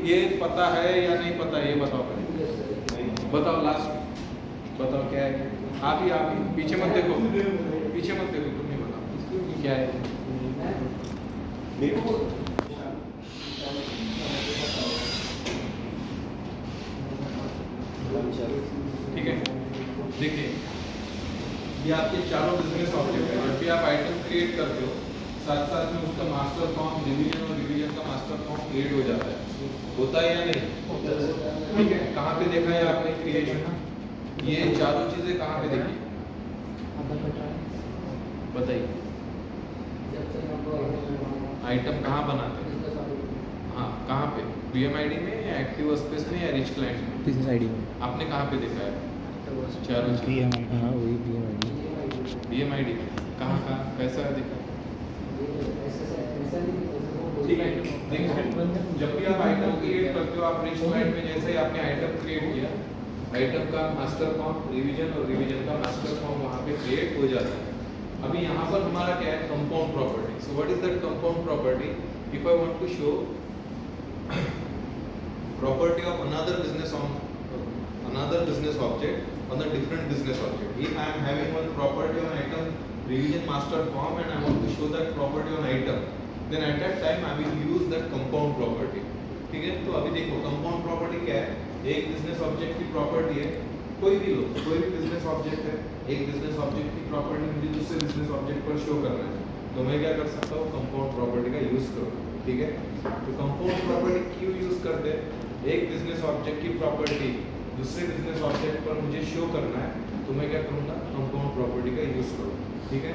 ये पता है या नहीं पता, ये बताओ पहले। बताओ लास्ट बताओ क्या है। आप ही पीछे मत देखो, पीछे मत देखो, तुम ही बताओ क्या है। ठीक है, देखिए ये आपके चारों बिजनेस ऑब्जेक्ट है। जब भी आप आइटम क्रिएट करते हो साथ साथ में उसका मास्टर फॉर्म, डिवीजन और डिवीजन का मास्टर फॉर्म क्रिएट हो जाता है, होता है या नहीं? ठीक है, कहाँ पे देखा है आपने क्रिएशन? ये चारों चीजें कहाँ पे देखी बताइए। आइटम कहाँ बनाते हैं? हाँ, कहाँ पे? बीएमआईडी में या एक्टिव स्पेस में या रिच क्लाइंट में? बिजनेस आईडी में। आपने कहाँ पे देखा है चारों चीजें? हाँ वही बीएमआईडी। बीएमआईडी में कहाँ कैसा देखा? ठीक है, देखिए जब भी आप आइटम क्रिएट करते हो, आप रिच क्लाइंट में जैसे ही आपने आइटम क्रिएट किया, आइटम का मास्टर फॉर्म, रिवीजन और रिवीजन का मास्टर फॉर्म वहाँ पे क्रिएट हो जाता है। अभी यहाँ पर हमारा क्या है? Compound property. So what is that compound property? If I want to show property of another business object on a different business object. If I am having one property on item revision master form and I want to show that property on item, then at that time I will use that compound property. ठीक है, तो अभी देखो compound property क्या है? एक business object की property है, कोई भी लो, कोई भी business object है, एक business object की property मुझे दूसरे business object पर show करना है, तो मैं क्या कर सकता हूँ? compound property का use करूँ। ठीक है, तो compound property क्यों use करते हैं? एक बिजनेस ऑब्जेक्ट की प्रॉपर्टी दूसरे बिजनेस ऑब्जेक्ट पर मुझे शो करना है, तो मैं क्या करूँगा? कंपाउंड प्रॉपर्टी का यूज करूँगा। ठीक है,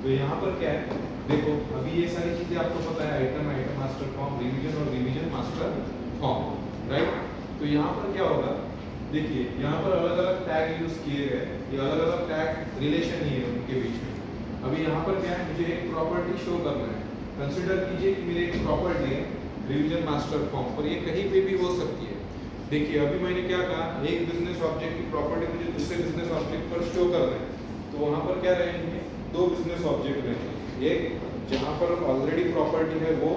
तो यहाँ पर क्या है? देखो अभी ये सारी चीजें आपको पता है, item, item master form, revision और रिवीजन मास्टर फॉर्म, राइट? तो यहाँ पर क्या होगा? देखिए यहाँ पर अलग अलग टैग यूज किए गए, ये अलग अलग टैग रिलेशन ही है उनके बीच में। अभी यहाँ पर क्या है? मुझे एक प्रॉपर्टी शो करना है। कंसिडर कीजिए कि मेरी एक प्रॉपर्टी है रिवीजन मास्टर फॉर्म पर, ये कहीं पे भी हो सकती है। देखिए अभी मैंने क्या कहा? एक बिजनेस ऑब्जेक्ट की प्रॉपर्टी मुझे दूसरे बिजनेस ऑब्जेक्ट पर शो करना है, तो वहां पर क्या रहेंगे? दो बिजनेस ऑब्जेक्ट रहेंगे, एक जहां पर ऑलरेडी प्रॉपर्टी है वो,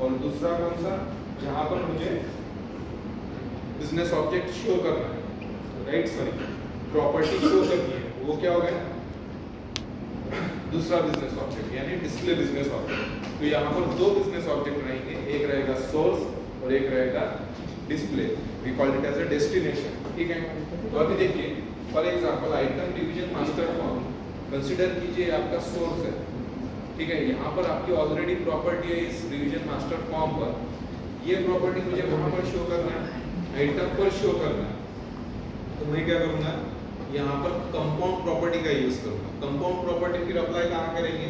और दूसरा कौन सा? जहां पर मुझे बिजनेस ऑब्जेक्ट शो करना है, राइट? सॉरी, प्रॉपर्टी शो करनी है, वो क्या हो गया? दूसरा बिजनेस ऑब्जेक्ट यानी डिस्प्ले बिजनेस ऑब्जेक्ट। तो यहाँ पर दो बिजनेस ऑब्जेक्ट रहेंगे, एक रहेगा सोर्स और एक रहेगा display. We call it as a destination. ठीक है, तो अभी देखिए for example item division master form consider कीजिए आपका सोर्स है। ठीक है, यहाँ पर आपकी ऑलरेडी प्रॉपर्टी है इस डिवीजन मास्टर फॉर्म पर, ये प्रॉपर्टी मुझे कहाँ पर शो करना है? आइटम पर शो करना है। तो मैं क्या करूँगा? यहाँ पर कंपाउंड प्रॉपर्टी का यूज करूँगा। कंपाउंड प्रॉपर्टी फिर अप्लाई कहाँ करेंगे?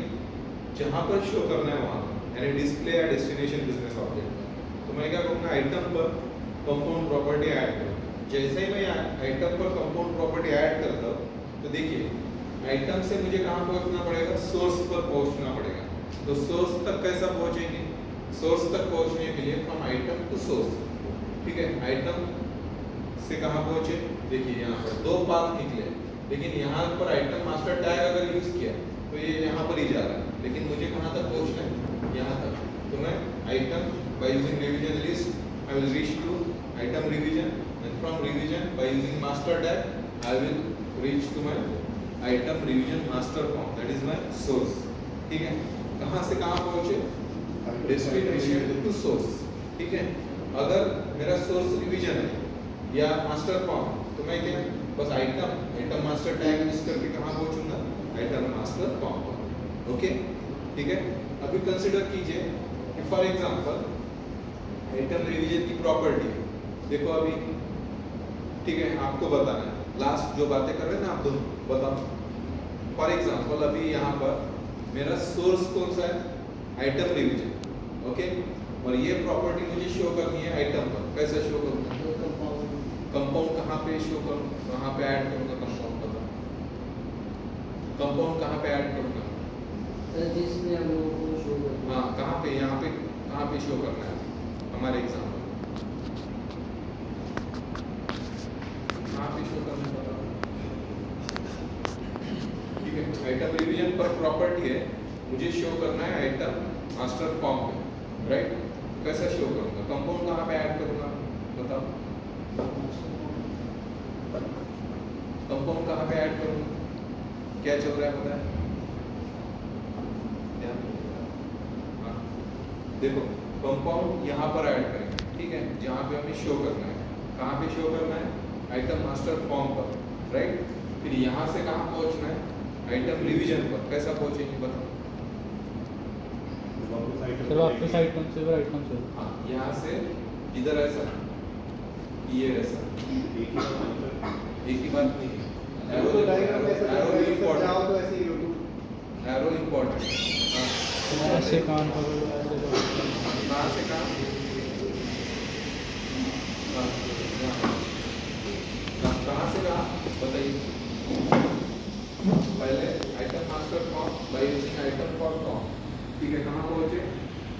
जहाँ पर शो करना है वहाँ, यानी डिस्प्ले या डेस्टिनेशन बिजनेस ऑब्जेक्ट। तो मैं क्या करूँगा? आइटम पर कंपाउंड प्रॉपर्टी ऐड करूँगा। जैसे ही मैं आइटम पर कंपाउंड प्रॉपर्टी ऐड करता हूँ, तो देखिए आइटम से मुझे कहाँ पहुँचना पड़ेगा? सोर्स पर पहुँचना पड़ेगा। तो सोर्स तक कैसा पहुँचेंगे? सोर्स तक पहुँचने के लिए फ्रॉम आइटम टू सोर्स। ठीक है, आइटम से कहाँ पहुँचे? देखिए यहाँ पर दो पाथ निकले, लेकिन यहाँ पर आइटम मास्टर टैग अगर यूज किया तो ये यहाँ पर ही जा रहा है, लेकिन मुझे कहाँ तक पहुँचना है? यहाँ तक। तो मैं item by using revision list I will reach to item revision, and from revision by using master tag I will reach to my item revision master form, that is my source. ठीक है, कहाँ से कहाँ पहुँचे? Destination to source. ठीक है, अगर मेरा सोर्स रिवीजन है या मास्टर फॉर्म, तो मैं क्या बस आइटम मास्टर टैग यूज करके कहाँ पहुंचूंगा? आइटम मास्टर फॉर्म पर। ओके, ठीक है। अभी कंसीडर कीजिए कि फॉर एग्जांपल आइटम रिवीजन की प्रॉपर्टी देखो अभी, ठीक है, आपको बताना है, लास्ट जो बातें कर रहे हैं ना आप दोनों, बताओ। फॉर एग्जांपल अभी यहाँ पर मेरा सोर्स कौन सा है? Item revision. ओके, और ये प्रॉपर्टी मुझे शो करनी है आइटम पर। कैसे शो करूँगा? कंपाउंड कहाँ पे शो करूँ? कहाँ पे ऐड करूँगा कंपाउंड? पता कंपाउंड कहाँ पे ऐड करूँगा? जिसमें हम लोगों को शो करना। हाँ, कहाँ पे? यहाँ पे कहाँ पे शो करना है हमारे एग्जाम्पल? कहाँ पे शो करना पता? ठीक है, आइटम रिवीजन पर प्रॉपर्टी है, मुझे शो करना है आइटम मास्टर फॉर्म पे, राइट? कैसे शो करूँगा? कंपाउंड कहाँ पे ऐड करूँगा? बताओ कंपाउंड कहाँ पे ऐड करूँ, क्या चल रहा है पता है? हाँ, देखो कंपाउंड यहाँ पर ऐड करेंगे, ठीक है, जहाँ पे हमें शो करना है। कहाँ पे शो करना है? आइटम मास्टर फॉर्म पर, राइट। फिर यहाँ से कहाँ पहुँचना है? आइटम रिवीजन पर। कैसा पहुँचेंगे बताओ? सर वापस आइटम से और आइटम से। हाँ, यहाँ से इधर ऐसा, ये ऐसा, एक ही बात नहीं है। Arrow important. ऐसे काम करो, ऐसे करो। कहाँ से कहाँ? कहाँ से कहाँ बताइए? पहले item master form by using item for form, ठीक है। कहाँ पहुँचे?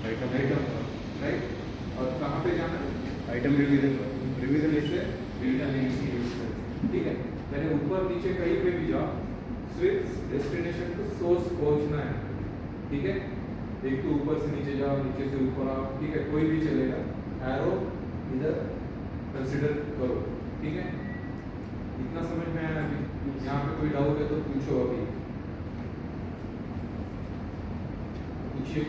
Item right. और कहाँ पे जाना है? आइटम रिवीजन से रिवीजन यूज करें, ठीक है। मैंने ऊपर नीचे कहीं पे भी जाओ, सिर्फ डेस्टिनेशन टू सोर्स पहुंचना है, ठीक है। एक तो ऊपर से नीचे जाओ, नीचे से ऊपर आओ, ठीक है, कोई भी चलेगा। एरो इधर कंसीडर करो, ठीक है। इतना समझ में आया? अभी यहाँ पे कोई डाउट है तो पूछो अभी, पूछिए।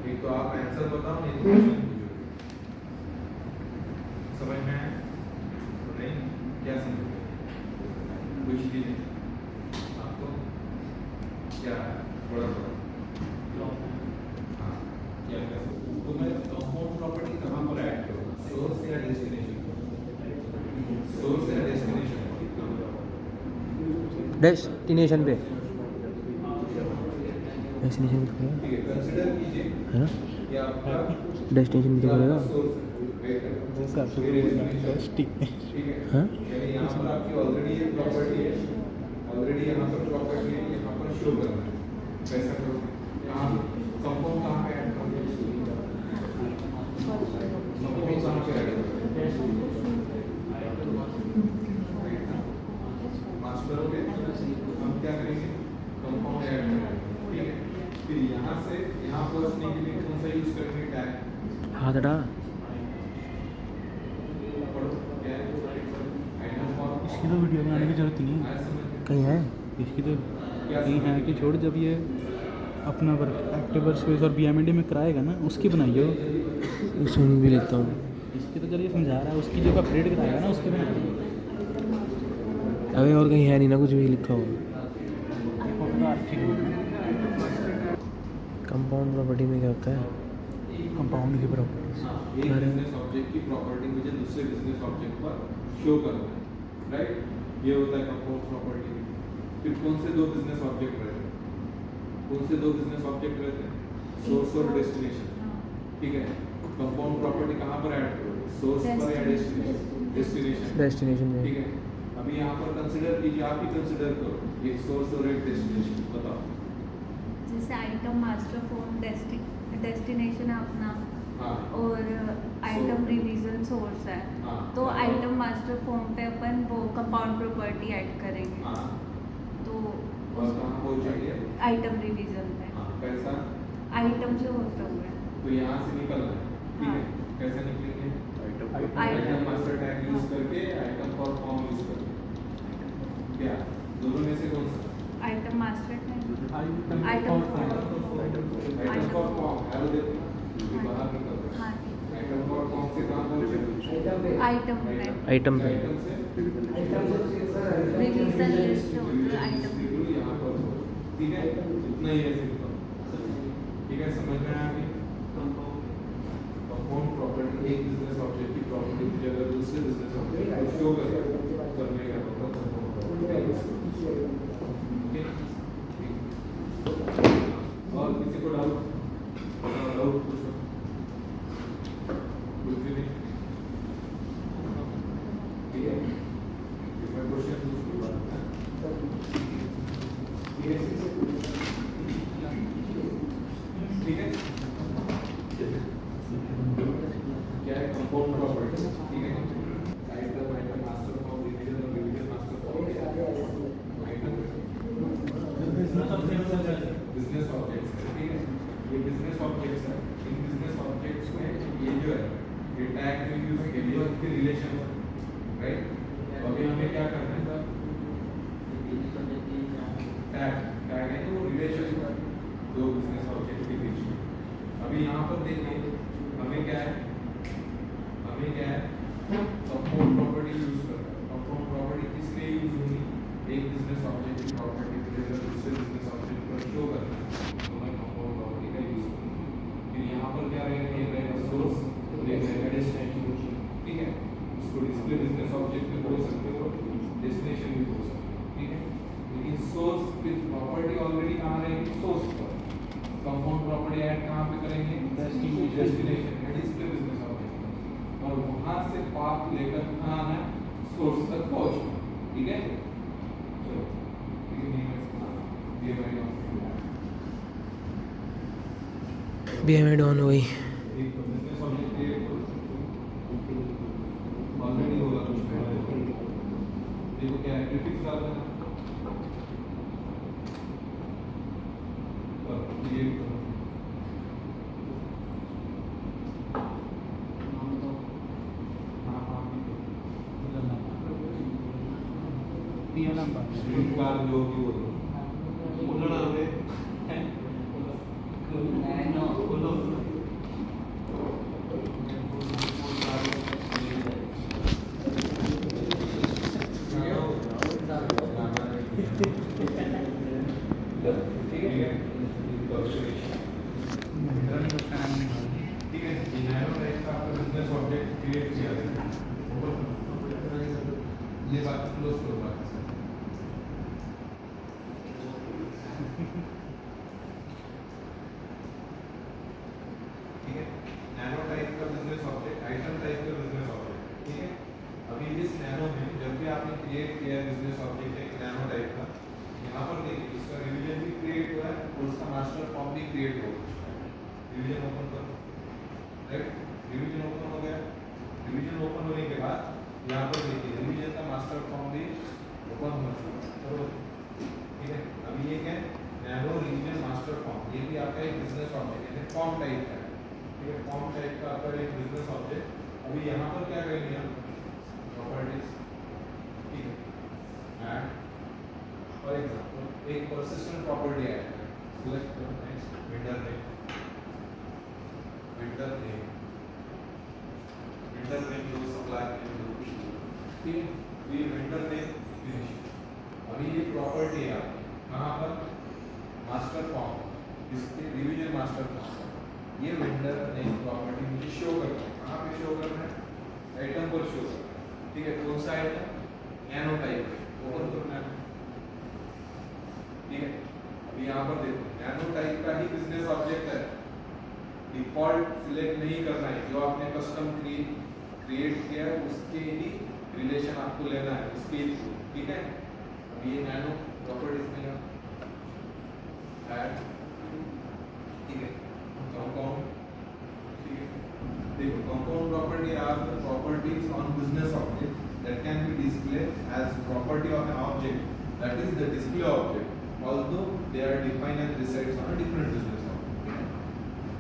एक तो आप आंसर बताओ, नहीं तो क्वेश्चन पूछो। समझ में आया? तो नहीं, क्या समझ में? कुछ भी नहीं आपको? क्या बड़ा हाँ, क्या कर सकते? तो मैं कंपाउंड प्रॉपर्टी कहाँ पर ऐड करूँगा? सोर्स या डेस्टिनेशन? सोर्स या डेस्टिनेशन? डेस्टिनेशन पे, डेस्टिनेशन पे ठीक है, कंसीडर कीजिए है ना, कि आपका डेस्टिनेशन भी तो करेगा। सोर्स ठीक ठीक है। हाँ यानी यहाँ पर आपकी ऑलरेडी ये प्रॉपर्टी है, ऑलरेडी यहाँ पर प्रॉपर्टी है, यहाँ पर शो करना है। कैसा करोगे? कहाँ कंपाउंड कहाँ पे ऐड करोगे? कंपाउंड कहाँ पे ऐड करोगे? मास्टर पे हम क्या करेंगे? कंपाउंड ऐड करेंगे, ठीक है। फिर यहाँ से यहाँ पहुँचने के लिए कौन सा यूज करेंगे? टैग। हाथ हटा। इसकी तो वीडियो बनाने की जरूरत नहीं है। कहीं है इसकी तो कहीं है कि छोड़, जब ये अपना वर्क एक्टिव वर्क स्पेस और BMD में कराएगा ना, उसकी बनाइए। सुन भी लेता हूँ। इसकी तो चलिए समझा रहा है, उसकी जो अपडेट कराएगा ना, उसकी बनाइए। अबे और कहीं है नहीं ना कुछ भी लिखा हुआ। कंपाउंड प्रॉपर्टी में क्या होता है? कंपाउंड की प्रॉपर्टी एक बिजनेस ऑब्जेक्ट की प्रॉपर्टी मुझे दूसरे बिजनेस ऑब्जेक्ट पर शो करना है, राइट। ये होता है कंपाउंड प्रॉपर्टी। फिर कौन से दो बिजनेस ऑब्जेक्ट रहते हैं? कौन से दो बिजनेस ऑब्जेक्ट रहते हैं? सोर्स और डेस्टिनेशन, ठीक है। कंपाउंड प्रॉपर्टी कहाँ पर ऐड करोगे? सोर्स पर या डेस्टिनेशन? डेस्टिनेशन में। ठीक है। अभी यहाँ पर कंसिडर कीजिए, आप ही कंसिडर करो, एक सोर्स और एक डेस्टिनेशन। बताओ। जैसे आइटम मास्टर फॉर्म डेस्टिनेशन है अपना, हाँ। और आइटम रिवीजन सोर्स है। हाँ। तो आइटम मास्टर फॉर्म पे अपन वो कंपाउंड प्रॉपर्टी ऐड करेंगे। हाँ। तो और कहाँ पहुँचेंगे? आइटम रिवीजन में हाँ, कैसा? आइटम से होते हुए। तो यहाँ से निकलना है, ठीक है। कैसे निकलेंगे? आइटम मास्टर टैग यूज करके, आइटम फॉर फॉर्म यूज करके। क्या दोनों में से कौन सा? आइटम मास्टर है, item item item for form arrow देखो, ये बाहर निकल रहा है। हाँ आइटम फॉर फॉर्म से कहाँ पहुँचे? आइटम पे आइटम पे। आइटम से रिवीजन लिस्ट होती है आइटम। यहाँ पर पहुँचे, ठीक है। इतना ही है सिंपल, ठीक है। समझ में आया अभी? कंपाउंड प्रॉपर्टी एक बिजनेस ऑब्जेक्ट की प्रॉपर्टी की जगह दूसरे बिजनेस ऑब्जेक्ट को शो करने का मतलब कंपाउंड प्रॉपर्टी। और किसी को डाउट पूछो? कुछ भी नहीं, ठीक है। मैं क्वेश्चन पूछूंगा, ठीक है। क्या है कंपाउंड प्रॉपर्टी? ठीक है। आइटम मास्टर फॉर्म, डिवीजन और division master form, item business objects, ठीक है। ये ये बिजनेस ऑब्जेक्ट्स है, इन बिजनेस ऑब्जेक्ट्स में ये जो है ये टैग जो यूज के लिए उनके रिलेशन है, राइट? तो अभी हमें क्या करना है? टैग है तो रिलेशन है दो बिजनेस ऑब्जेक्ट के बीच में। अभी यहाँ पर देखिए हमें क्या है कंपाउंड प्रॉपर्टी यूज करना है। कंपाउंड प्रॉपर्टी किस लिए यूज होगी? एक बिजनेस ऑब्जेक्ट की प्रॉपर्टी को लेकर दूसरे बिजनेस ऑब्जेक्ट पर शो करना है, तो मैं कंपाउंड प्रॉपर्टी का यूज करूंगा। फिर यहाँ पर क्या रहेगा? ये रहेगा सोर्स और एक रहेगा डेस्टिनेशन, ठीक है? इसको डिस्प्ले बिजनेस ऑब्जेक्ट में बोल सकते हो, डेस्टिनेशन भी बोल सकते हो, ठीक है? लेकिन सोर्स विद प्रॉपर्टी ऑलरेडी कहाँ रहेगी? सोर्स पर। कंपाउंड प्रॉपर्टी ऐड कहाँ पे करेंगे? डेस्टिनेशन या डिस्प्ले बिजनेस ऑब्जेक्ट, और वहां से पाथ लेकर कहाँ आना है? सोर्स तक पहुंचना, ठीक है? चलो ठीक है, ये मेरी BMD ऑन हो गई। एक बिजनेस ऑब्जेक्ट क्रिएट करो, ऑलरेडी होगा कुछ पहले। देखो क्या है, प्रीफिक्स डाल देना, क्रिएट करो। कार जो भी वो बोलना हमें ठीक है, नैनो टाइप का आपका बिजनेस ऑब्जेक्ट क्रिएट किया है। ये बात क्लोज करो बात से। ठीक है, नैनो टाइप का बिजनेस ऑब्जेक्ट, आइटम टाइप का बिजनेस ऑब्जेक्ट, ठीक है? अभी इस नैनो में जब भी आपने क्रिएट किया है बिजनेस ऑब्जेक्ट एक नैनो टाइप का, यहाँ पर देखिए इसका रिवीजन भी क्रिएट हुआ है और उसका मास्टर फॉर्म भी क्रिएट हो गया। रिवीजन ओपन करो, राइट? रिवीजन ओपन हो गया। रिवीजन ओपन होने के बाद यहाँ पर देखिए रिवीजन का मास्टर फॉर्म भी ओपन हो चुका है, ठीक है? अभी ये क्या है? नैनो रिवीजन मास्टर फॉर्म, ये भी आपका एक बिजनेस ऑब्जेक्ट है, फॉर्म टाइप का है, ठीक है? फॉर्म टाइप का आपका एक बिजनेस ऑब्जेक्ट। अभी यहाँ पर क्या करेंगे हम? प्रॉपर्टीज, ठीक है? ऐड फॉर एग्जांपल एक परसिस्टेंट प्रॉपर्टी ऐड करें, सिलेक्ट करो, next vendor name, vendor name जो सप्लाई नेम, ठीक है? ये वेंडर नेम फिनिश। अभी ये प्रॉपर्टी है आपकी कहाँ पर? मास्टर फॉर्म, इसके रिवीजन मास्टर फॉर्म। ये वेंडर नेम प्रॉपर्टी मुझे शो करना है, कहाँ पे शो करना है? आइटम पर शो करना है, ठीक है? कौन सा आइटम? नैनो टाइप ओपन करना है, ठीक है? अभी यहाँ पर देखो नैनो टाइप का ही बिजनेस ऑब्जेक्ट है, डिफॉल्ट सिलेक्ट नहीं करना है, जो आपने कस्टम क्रिएट किया है उसके ही रिलेशन आपको लेना है, उसके ही, ठीक है? अभी ये नैनो प्रॉपर्टीज में ऐड, ठीक है? कंपाउंड, ठीक है? देखो compound property are the properties on business object that can be displayed as property of an object, that is the display object, although they are defined as resides on a different business object.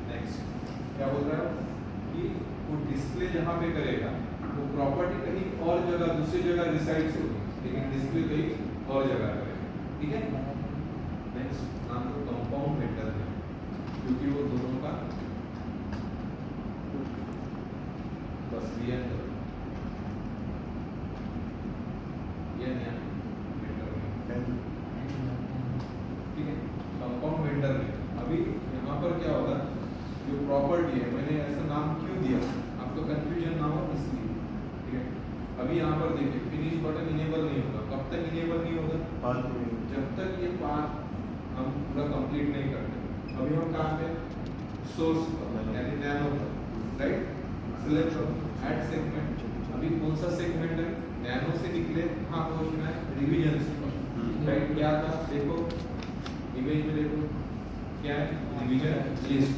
Next, क्या बोल रहा है कि वो display जहाँ पे करेगा वो प्रॉपर्टी कहीं और जगह दूसरी जगह रिसाइड्स होगी, लेकिन डिस्प्ले कहीं और जगह करेगा, ठीक है? नेक्स्ट नाम तो कंपाउंड वेक्टर है, क्योंकि वो दोनों का बस रियल ये नया वेक्टर है, ठीक है? कंपाउंड वेक्टर में अभी यहाँ पर क्या होगा? जो प्रॉपर्टी है, मैंने ऐसा नाम क्यों दिया? आपको कंफ्यूजन ना हो इसलिए, ठीक है? अभी यहाँ पर देखिए फिनिश बटन इनेबल नहीं होगा। कब तक इनेबल नहीं होगा? जब तक ये पाथ हम पूरा कंप्लीट नहीं करते। अभी हम कहाँ पे? सोर्स यानी नैनो पर, राइट? Select add segment. अभी कौन सा सेगमेंट है? नैनो से निकले कहाँ पहुँचना है? रिवीजन से, राइट? क्या था? देखो इमेज में देखो क्या है? Revision list.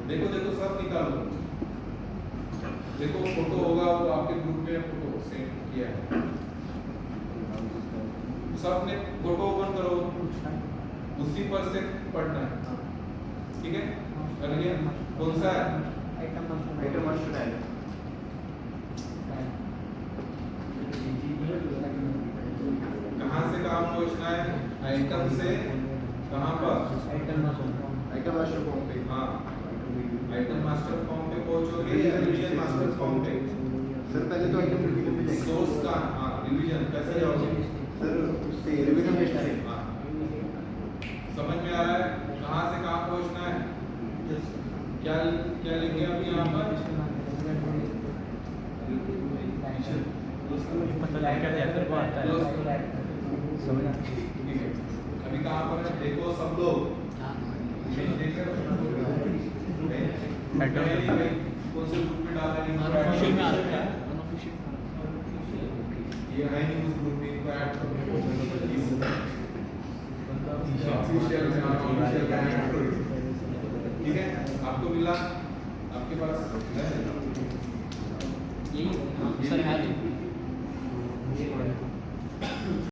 देखो सब निकालो। देखो फोटो होगा वो आपके ग्रुप में फोटो सेंड किया है, सबने फोटो ओपन करो, उसी पर से पढ़ना है, ठीक है? कर लिया कौन सा है आइटम मास्टर है कहाँ से कहाँ पहुँचना है आइटम से कहाँ पर आइटम मास्टर फॉर्म पे हाँ आइटम मास्टर फॉर्म पे पहुँचोगे या रिवीजन मास्टर फॉर्म पे सर पहले तो आइटम रिवीजन पे जाएंगे सोर्स का हाँ रिवीजन कैसे जाओगे सर उससे रिवीजन लिस्ट से हाँ समझ में आ रहा है कहाँ से कहाँ पहुँचना है क्या क्या लिखे अभी यहाँ पर पता लग क्या जाकर को आता है समझ ठीक है अभी कहाँ पर है देखो सब लोग कौन से ग्रुप में डाल रहे हैं अनऑफिशियल में आ रहा है ये है नहीं उस ग्रुप में इनको ऐड करो ऑफिशियल में ऑफिशियल का ऐड करो ठीक है आपको मिला आपके पास है यही सर है